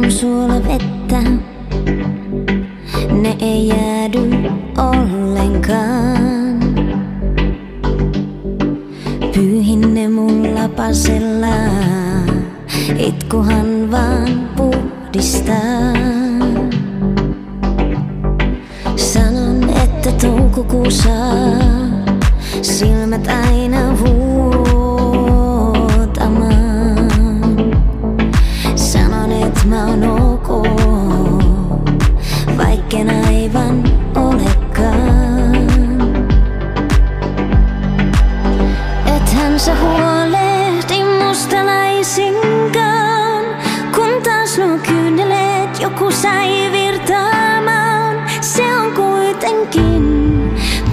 on suolavettä, ne ei jäädy ollenkaan. Pyyhin ne mun lapasella, itkuhan vaan puhdistaa. Sanon, että toukokuussa silmät aina vuotamaan. Sanon, et mä oon ok, vaikken aivan olekaan. Ethän sä huolehdi musta laisinkaan, kun taas nuo kyyneleet joku sai virtaamaan. Se on kuitenkin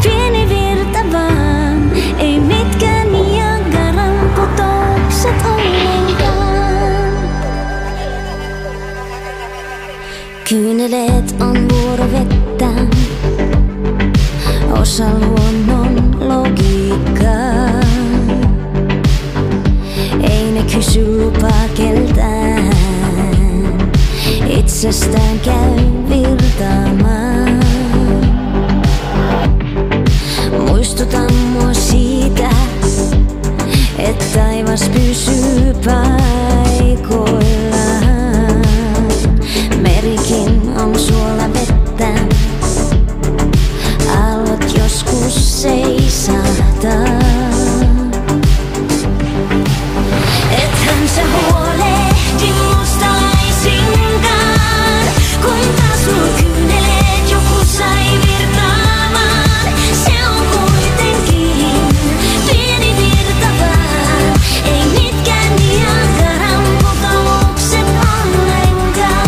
pieni virta vaan, ei mitkään Niagaran putoukset ollenkaan. Kyyneleet on vuorovettä, osa luonnon logiikkaa. Ei ne kysy lupaa keltään, itsestään käy virtaamaan. Muistutan mua siitä, että taivas pysyy paikoillaan. Merikin on suolavettä, aallot joskus seisahtaa. Ethän sä huolehdi musta laisinkaan, kun taas nuo kyyneleet joku sai virtaamaan. Se on kuitenkin pieni virta vaan, ei mitkään Niagaran putoukset ollenkaan.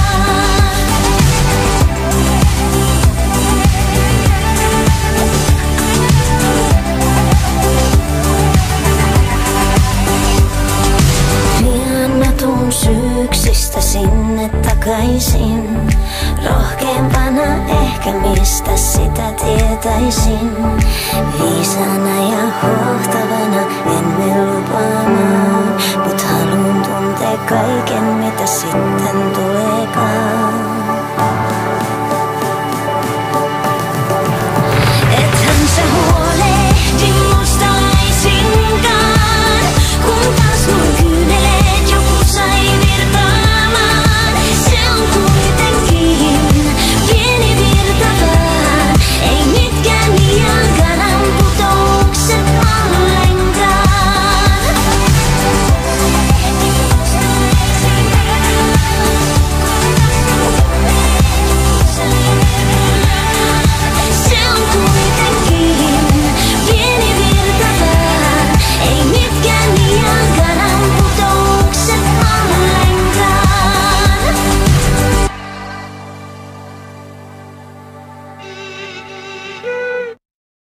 Pian mä tuun syksistä sinne takaisin. Rohkeampana ehkä mistä sitä tietäisin. Viisaana ja hohtavana en mene lupaamaan, mut haluun tuntea kaiken mitä sitten tuleekaan.